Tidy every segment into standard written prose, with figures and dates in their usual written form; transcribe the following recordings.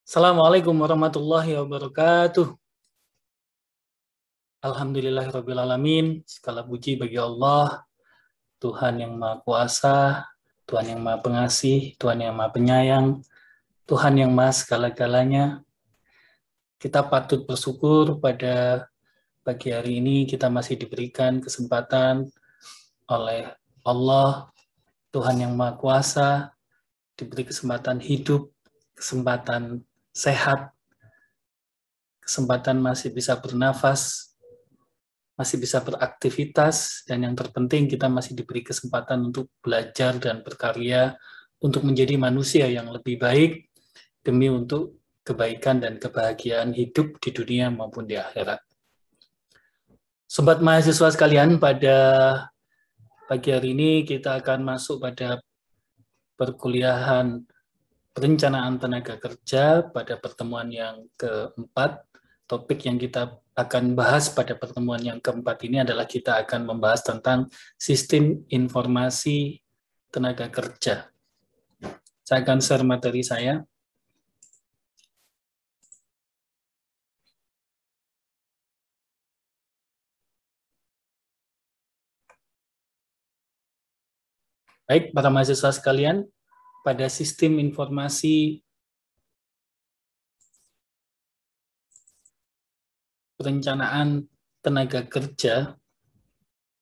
Assalamualaikum warahmatullahi wabarakatuh. Alhamdulillahirrabbilalamin. Segala puji bagi Allah, Tuhan yang Maha Kuasa, Tuhan yang Maha Pengasih, Tuhan yang Maha Penyayang, Tuhan yang Maha segala-galanya. Kita patut bersyukur pada pagi hari ini kita masih diberikan kesempatan oleh Allah, Tuhan yang Maha Kuasa, diberi kesempatan hidup, kesempatan sehat, kesempatan masih bisa bernafas, masih bisa beraktivitas, dan yang terpenting kita masih diberi kesempatan untuk belajar dan berkarya untuk menjadi manusia yang lebih baik demi untuk kebaikan dan kebahagiaan hidup di dunia maupun di akhirat. Sobat mahasiswa sekalian, pada pagi hari ini kita akan masuk pada perkuliahan perencanaan tenaga kerja pada pertemuan yang keempat. Topik yang kita akan bahas pada pertemuan yang keempat ini adalah kita akan membahas tentang sistem informasi tenaga kerja. Saya akan share materi saya. Baik, para mahasiswa sekalian, pada sistem informasi perencanaan tenaga kerja,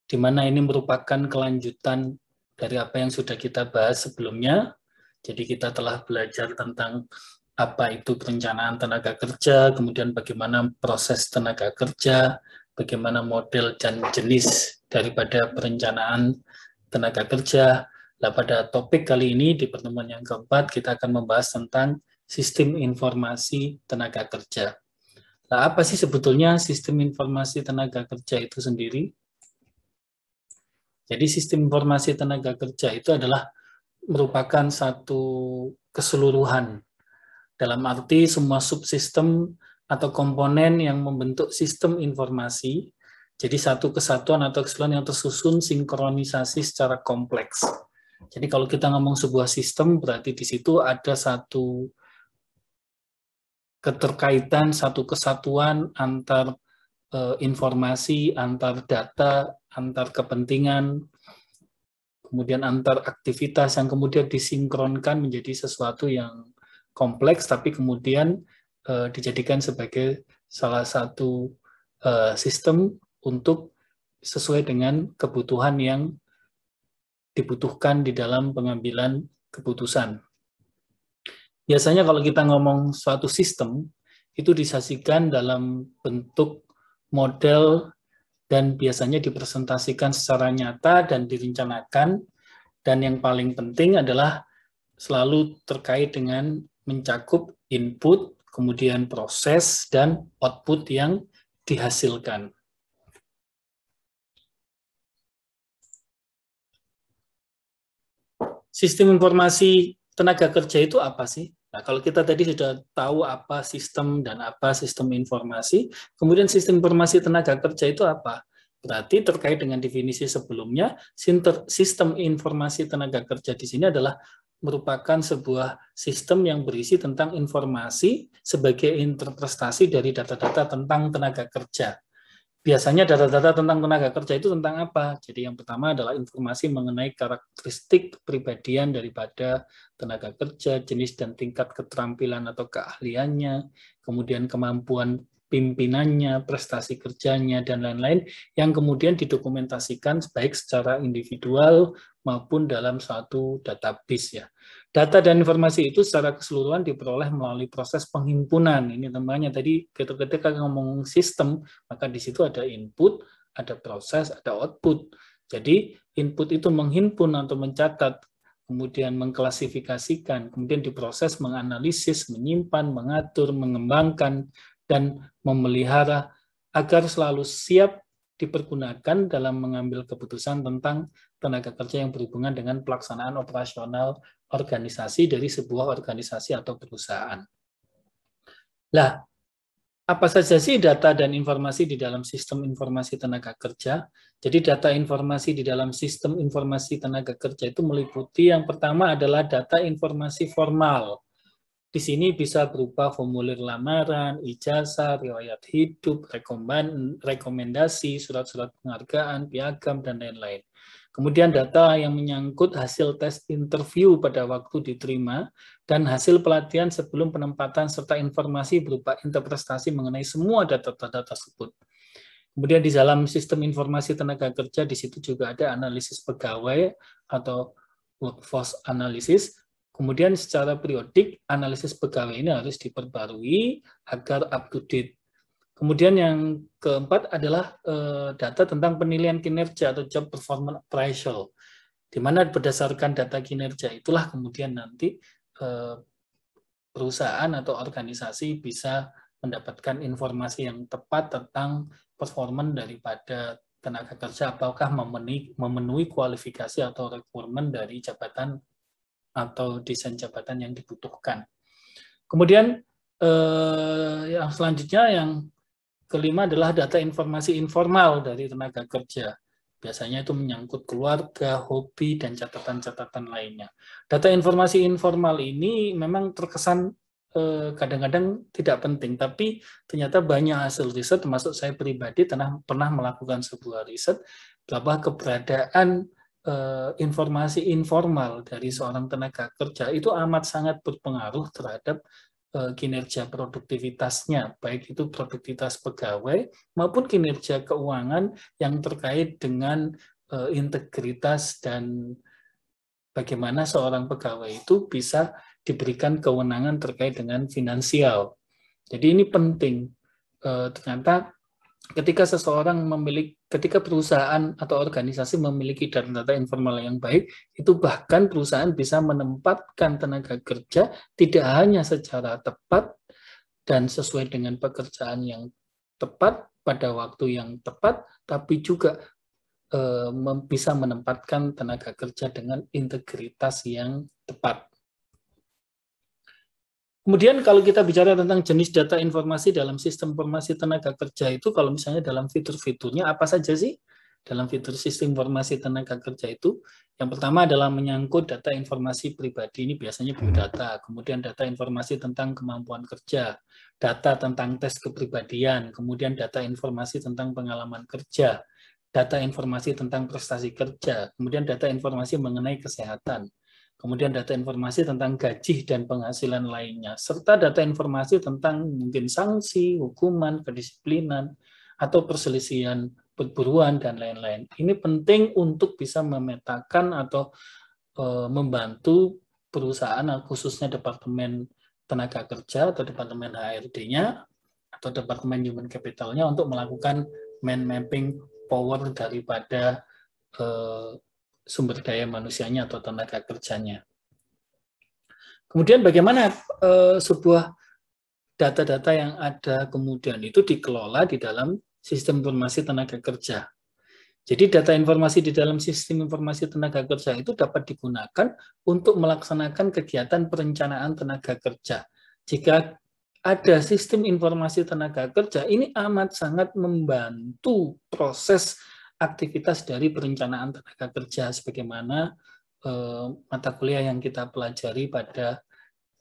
di mana ini merupakan kelanjutan dari apa yang sudah kita bahas sebelumnya. Jadi kita telah belajar tentang apa itu perencanaan tenaga kerja, kemudian bagaimana proses tenaga kerja, bagaimana model dan jenis daripada perencanaan tenaga kerja. Nah, pada topik kali ini di pertemuan yang keempat kita akan membahas tentang sistem informasi tenaga kerja. Nah, apa sih sebetulnya sistem informasi tenaga kerja itu sendiri? Jadi sistem informasi tenaga kerja itu adalah merupakan satu keseluruhan, dalam arti semua subsistem atau komponen yang membentuk sistem informasi, jadi satu kesatuan atau keseluruhan yang tersusun sinkronisasi secara kompleks. Jadi kalau kita ngomong sebuah sistem, berarti di situ ada satu keterkaitan, satu kesatuan antar informasi, antar data, antar kepentingan, kemudian antar aktivitas yang kemudian disinkronkan menjadi sesuatu yang kompleks, tapi kemudian dijadikan sebagai salah satu sistem untuk sesuai dengan kebutuhan yang dibutuhkan di dalam pengambilan keputusan. Biasanya kalau kita ngomong suatu sistem, itu disajikan dalam bentuk model dan biasanya dipresentasikan secara nyata dan direncanakan, dan yang paling penting adalah selalu terkait dengan mencakup input, kemudian proses, dan output yang dihasilkan. Sistem informasi tenaga kerja itu apa sih? Nah, kalau kita tadi sudah tahu apa sistem dan apa sistem informasi, kemudian sistem informasi tenaga kerja itu apa? Berarti terkait dengan definisi sebelumnya, sistem informasi tenaga kerja di sini adalah merupakan sebuah sistem yang berisi tentang informasi sebagai interpretasi dari data-data tentang tenaga kerja. Biasanya data-data tentang tenaga kerja itu tentang apa? Jadi yang pertama adalah informasi mengenai karakteristik kepribadian daripada tenaga kerja, jenis dan tingkat keterampilan atau keahliannya, kemudian kemampuan pimpinannya, prestasi kerjanya, dan lain-lain yang kemudian didokumentasikan baik secara individual maupun dalam suatu database ya. Data dan informasi itu secara keseluruhan diperoleh melalui proses penghimpunan. Ini temannya tadi ketika ngomong sistem, maka di situ ada input, ada proses, ada output. Jadi input itu menghimpun atau mencatat, kemudian mengklasifikasikan, kemudian diproses, menganalisis, menyimpan, mengatur, mengembangkan, dan memelihara agar selalu siap dipergunakan dalam mengambil keputusan tentang tenaga kerja yang berhubungan dengan pelaksanaan operasional organisasi dari sebuah organisasi atau perusahaan. Nah, apa saja sih data dan informasi di dalam sistem informasi tenaga kerja? Jadi data informasi di dalam sistem informasi tenaga kerja itu meliputi yang pertama adalah data informasi formal. Di sini bisa berupa formulir lamaran, ijazah, riwayat hidup, rekomendasi, surat-surat penghargaan, piagam, dan lain-lain. Kemudian data yang menyangkut hasil tes interview pada waktu diterima, dan hasil pelatihan sebelum penempatan, serta informasi berupa interpretasi mengenai semua data-data tersebut. Kemudian di dalam sistem informasi tenaga kerja, di situ juga ada analisis pegawai atau workforce analysis. Kemudian secara periodik, analisis pegawai ini harus diperbarui agar up to date. Kemudian yang keempat adalah data tentang penilaian kinerja atau job performance appraisal, di mana berdasarkan data kinerja itulah kemudian nanti perusahaan atau organisasi bisa mendapatkan informasi yang tepat tentang performa daripada tenaga kerja, apakah memenuhi kualifikasi atau requirement dari jabatan atau desain jabatan yang dibutuhkan. Kemudian yang selanjutnya, yang kelima adalah data informasi informal dari tenaga kerja. Biasanya itu menyangkut keluarga, hobi, dan catatan-catatan lainnya. Data informasi informal ini memang terkesan kadang-kadang tidak penting, tapi ternyata banyak hasil riset, termasuk saya pribadi pernah melakukan sebuah riset bahwa keberadaan informasi informal dari seorang tenaga kerja itu amat sangat berpengaruh terhadap kinerja produktivitasnya, baik itu produktivitas pegawai maupun kinerja keuangan yang terkait dengan integritas dan bagaimana seorang pegawai itu bisa diberikan kewenangan terkait dengan finansial. Jadi ini penting. Ternyata ketika perusahaan atau organisasi memiliki data informal yang baik, itu bahkan perusahaan bisa menempatkan tenaga kerja tidak hanya secara tepat dan sesuai dengan pekerjaan yang tepat pada waktu yang tepat, tapi juga bisa menempatkan tenaga kerja dengan integritas yang tepat. Kemudian kalau kita bicara tentang jenis data informasi dalam sistem informasi tenaga kerja itu, kalau misalnya dalam fitur-fiturnya apa saja sih? Dalam fitur sistem informasi tenaga kerja itu, yang pertama adalah menyangkut data informasi pribadi, ini biasanya biodata, kemudian data informasi tentang kemampuan kerja, data tentang tes kepribadian, kemudian data informasi tentang pengalaman kerja, data informasi tentang prestasi kerja, kemudian data informasi mengenai kesehatan, kemudian data informasi tentang gaji dan penghasilan lainnya, serta data informasi tentang mungkin sanksi, hukuman, kedisiplinan, atau perselisihan perburuan, dan lain-lain. Ini penting untuk bisa memetakan atau membantu perusahaan, khususnya Departemen Tenaga Kerja atau Departemen HRD-nya, atau Departemen Human Capital-nya untuk melakukan mind mapping power daripada sumber daya manusianya atau tenaga kerjanya. Kemudian bagaimana sebuah data-data yang ada kemudian itu dikelola di dalam sistem informasi tenaga kerja. Jadi data informasi di dalam sistem informasi tenaga kerja itu dapat digunakan untuk melaksanakan kegiatan perencanaan tenaga kerja. Jika ada sistem informasi tenaga kerja, ini amat sangat membantu proses aktivitas dari perencanaan tenaga kerja, sebagaimana mata kuliah yang kita pelajari pada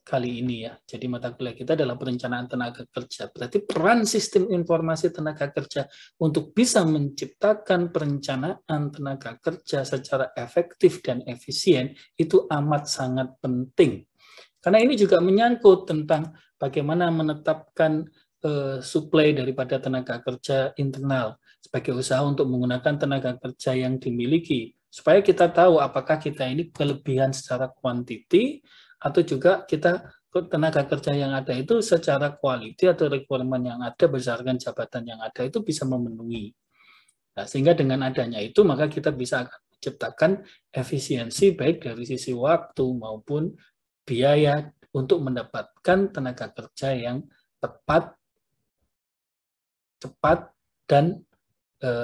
kali ini ya. Jadi mata kuliah kita adalah perencanaan tenaga kerja. Berarti peran sistem informasi tenaga kerja untuk bisa menciptakan perencanaan tenaga kerja secara efektif dan efisien itu amat sangat penting. Karena ini juga menyangkut tentang bagaimana menetapkan suplai daripada tenaga kerja internal sebagai usaha untuk menggunakan tenaga kerja yang dimiliki, supaya kita tahu apakah kita ini kelebihan secara kuantiti atau juga kita tenaga kerja yang ada itu secara quality atau requirement yang ada berdasarkan jabatan yang ada itu bisa memenuhi. Nah, sehingga dengan adanya itu maka kita bisa menciptakan efisiensi baik dari sisi waktu maupun biaya untuk mendapatkan tenaga kerja yang tepat, cepat, dan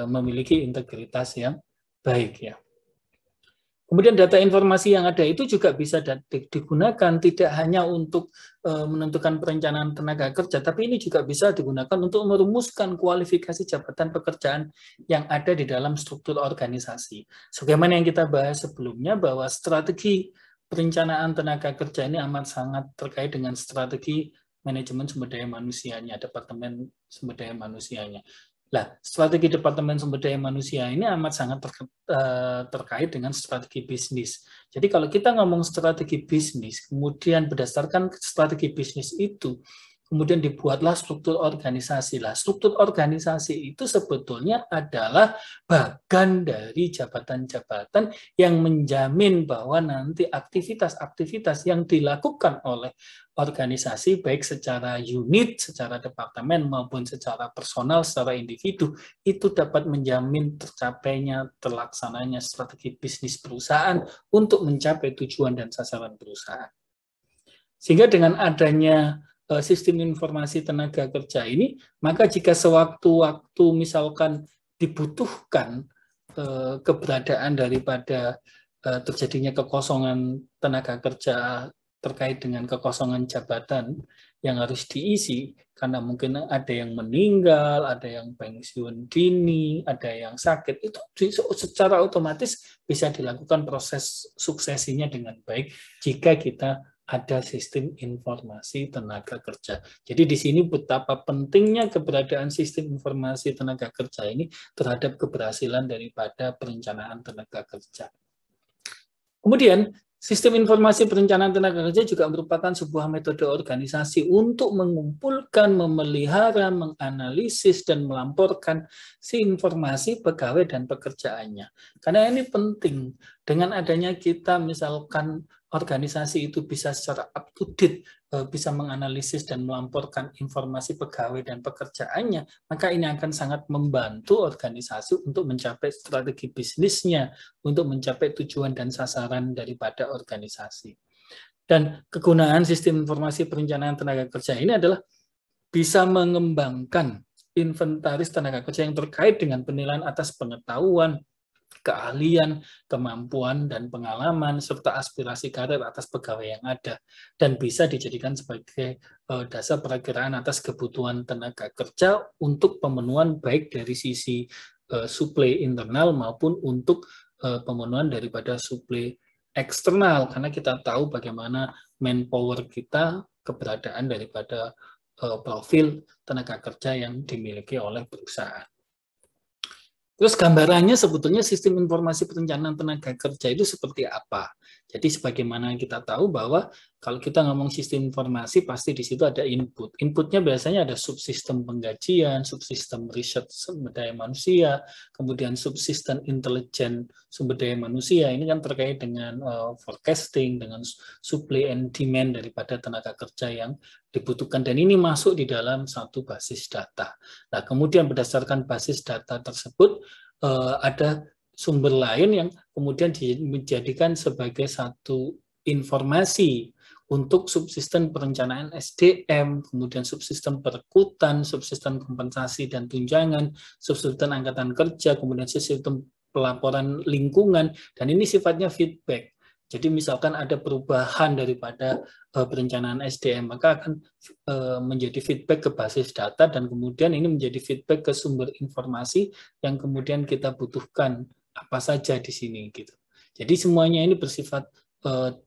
memiliki integritas yang baik ya. Kemudian data informasi yang ada itu juga bisa digunakan tidak hanya untuk menentukan perencanaan tenaga kerja, tapi ini juga bisa digunakan untuk merumuskan kualifikasi jabatan pekerjaan yang ada di dalam struktur organisasi. Sebagaimana yang kita bahas sebelumnya bahwa strategi perencanaan tenaga kerja ini amat sangat terkait dengan strategi manajemen sumber daya manusianya, departemen sumber daya manusianya. Nah, strategi departemen sumber daya manusia ini amat sangat terkait dengan strategi bisnis. Jadi kalau kita ngomong strategi bisnis, kemudian berdasarkan strategi bisnis itu, kemudian dibuatlah struktur organisasi. Lah, struktur organisasi itu sebetulnya adalah bagian dari jabatan-jabatan yang menjamin bahwa nanti aktivitas-aktivitas yang dilakukan oleh organisasi, baik secara unit, secara departemen, maupun secara personal, secara individu, itu dapat menjamin tercapainya, terlaksananya strategi bisnis perusahaan untuk mencapai tujuan dan sasaran perusahaan. Sehingga dengan adanya sistem informasi tenaga kerja ini, maka jika sewaktu-waktu misalkan dibutuhkan keberadaan daripada terjadinya kekosongan tenaga kerja terkait dengan kekosongan jabatan yang harus diisi, karena mungkin ada yang meninggal, ada yang pensiun dini, ada yang sakit, itu secara otomatis bisa dilakukan proses suksesinya dengan baik jika kita ada sistem informasi tenaga kerja. Jadi di sini betapa pentingnya keberadaan sistem informasi tenaga kerja ini terhadap keberhasilan daripada perencanaan tenaga kerja. Kemudian, sistem informasi perencanaan tenaga kerja juga merupakan sebuah metode organisasi untuk mengumpulkan, memelihara, menganalisis, dan melamporkan si informasi pegawai dan pekerjaannya. Karena ini penting, dengan adanya kita misalkan organisasi itu bisa secara up to date, bisa menganalisis dan melamporkan informasi pegawai dan pekerjaannya, maka ini akan sangat membantu organisasi untuk mencapai strategi bisnisnya, untuk mencapai tujuan dan sasaran daripada organisasi. Dan kegunaan sistem informasi perencanaan tenaga kerja ini adalah bisa mengembangkan inventaris tenaga kerja yang terkait dengan penilaian atas pengetahuan, keahlian, kemampuan, dan pengalaman, serta aspirasi karir atas pegawai yang ada, dan bisa dijadikan sebagai dasar perakiraan atas kebutuhan tenaga kerja untuk pemenuhan baik dari sisi suplai internal maupun untuk pemenuhan daripada suplai eksternal, karena kita tahu bagaimana manpower kita, keberadaan daripada profil tenaga kerja yang dimiliki oleh perusahaan. Terus gambarannya sebetulnya sistem informasi perencanaan tenaga kerja itu seperti apa? Jadi sebagaimana kita tahu bahwa kalau kita ngomong sistem informasi pasti di situ ada input. Inputnya biasanya ada subsistem penggajian, subsistem riset sumber daya manusia, kemudian subsistem intelijen sumber daya manusia. Ini kan terkait dengan forecasting, dengan supply and demand daripada tenaga kerja yang dibutuhkan. Dan ini masuk di dalam satu basis data. Nah, kemudian berdasarkan basis data tersebut, ada sumber lain yang kemudian dijadikan sebagai satu informasi untuk subsistem perencanaan SDM, kemudian subsistem perekrutan, subsistem kompensasi dan tunjangan, subsistem angkatan kerja, kemudian subsistem pelaporan lingkungan, dan ini sifatnya feedback. Jadi misalkan ada perubahan daripada perencanaan SDM, maka akan menjadi feedback ke basis data, dan kemudian ini menjadi feedback ke sumber informasi yang kemudian kita butuhkan apa saja di sini gitu. Jadi semuanya ini bersifat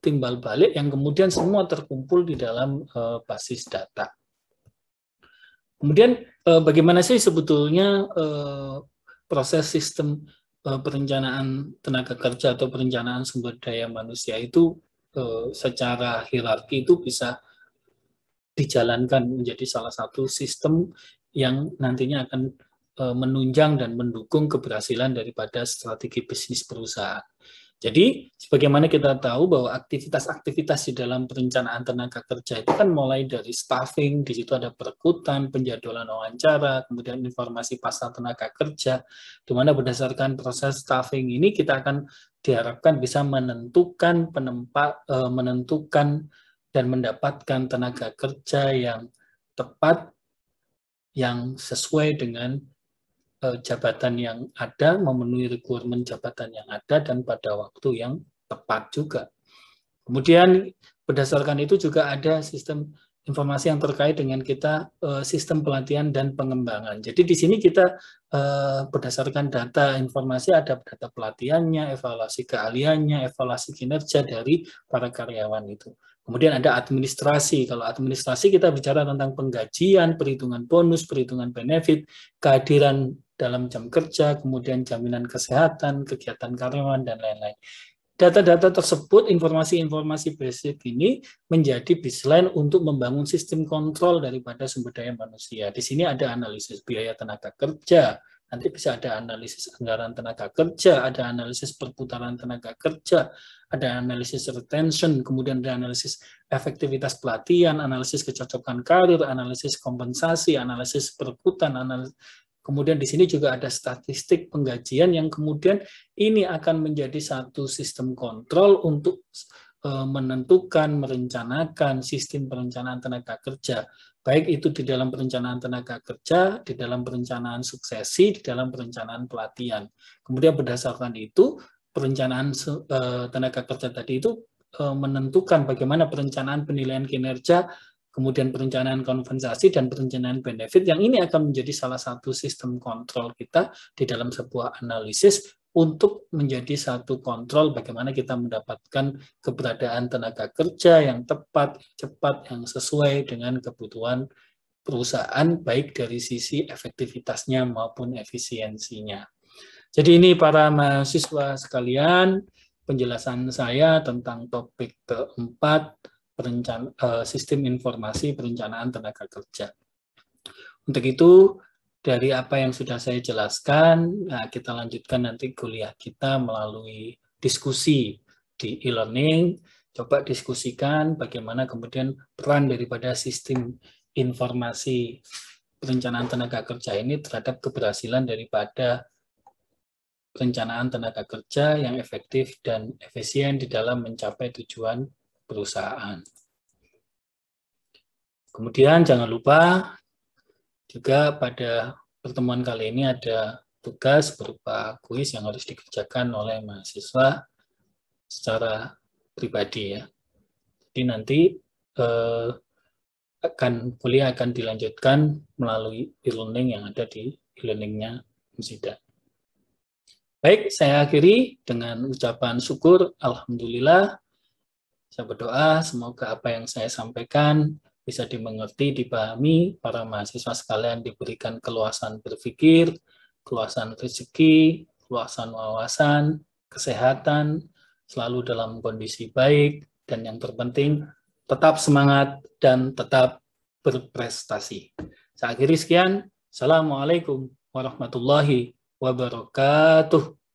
timbal balik yang kemudian semua terkumpul di dalam basis data. Kemudian bagaimana sih sebetulnya proses sistem perencanaan tenaga kerja atau perencanaan sumber daya manusia itu secara hierarki itu bisa dijalankan menjadi salah satu sistem yang nantinya akan menunjang dan mendukung keberhasilan daripada strategi bisnis perusahaan. Jadi, sebagaimana kita tahu bahwa aktivitas-aktivitas di dalam perencanaan tenaga kerja itu kan mulai dari staffing, di situ ada perekrutan, penjadwalan wawancara, kemudian informasi pasar tenaga kerja, di mana berdasarkan proses staffing ini kita akan diharapkan bisa menentukan dan mendapatkan tenaga kerja yang tepat, yang sesuai dengan jabatan yang ada, memenuhi requirement jabatan yang ada, dan pada waktu yang tepat juga. Kemudian berdasarkan itu juga ada sistem informasi yang terkait dengan kita sistem pelatihan dan pengembangan. Jadi di sini kita berdasarkan data informasi, ada data pelatihannya, evaluasi keahliannya, evaluasi kinerja dari para karyawan itu. Kemudian ada administrasi. Kalau administrasi kita bicara tentang penggajian, perhitungan bonus, perhitungan benefit, kehadiran dalam jam kerja, kemudian jaminan kesehatan, kegiatan karyawan, dan lain-lain. Data-data tersebut, informasi-informasi basic ini menjadi baseline untuk membangun sistem kontrol daripada sumber daya manusia. Di sini ada analisis biaya tenaga kerja, nanti bisa ada analisis anggaran tenaga kerja, ada analisis perputaran tenaga kerja, ada analisis retention, kemudian ada analisis efektivitas pelatihan, analisis kecocokan karir, analisis kompensasi, analisis perputaran, kemudian di sini juga ada statistik penggajian yang kemudian ini akan menjadi satu sistem kontrol untuk menentukan, merencanakan sistem perencanaan tenaga kerja. Baik itu di dalam perencanaan tenaga kerja, di dalam perencanaan suksesi, di dalam perencanaan pelatihan. Kemudian berdasarkan itu, perencanaan tenaga kerja tadi itu menentukan bagaimana perencanaan penilaian kinerja, kemudian perencanaan kompensasi dan perencanaan benefit, yang ini akan menjadi salah satu sistem kontrol kita di dalam sebuah analisis untuk menjadi satu kontrol bagaimana kita mendapatkan keberadaan tenaga kerja yang tepat, cepat, yang sesuai dengan kebutuhan perusahaan, baik dari sisi efektivitasnya maupun efisiensinya. Jadi ini para mahasiswa sekalian, penjelasan saya tentang topik keempat, sistem informasi perencanaan tenaga kerja. Untuk itu, dari apa yang sudah saya jelaskan, kita lanjutkan nanti kuliah kita melalui diskusi di e-learning. Coba diskusikan bagaimana kemudian peran daripada sistem informasi perencanaan tenaga kerja ini terhadap keberhasilan daripada perencanaan tenaga kerja yang efektif dan efisien di dalam mencapai tujuan perusahaan. Kemudian jangan lupa juga pada pertemuan kali ini ada tugas berupa kuis yang harus dikerjakan oleh mahasiswa secara pribadi ya. Jadi nanti kuliah akan dilanjutkan melalui e-learning yang ada di e-learningnya Musida. Baik, saya akhiri dengan ucapan syukur, alhamdulillah. Saya berdoa semoga apa yang saya sampaikan bisa dimengerti, dipahami, para mahasiswa sekalian diberikan keluasan berpikir, keluasan rezeki, keluasan wawasan, kesehatan, selalu dalam kondisi baik, dan yang terpenting tetap semangat dan tetap berprestasi. Saya akhiri sekian. Assalamualaikum warahmatullahi wabarakatuh.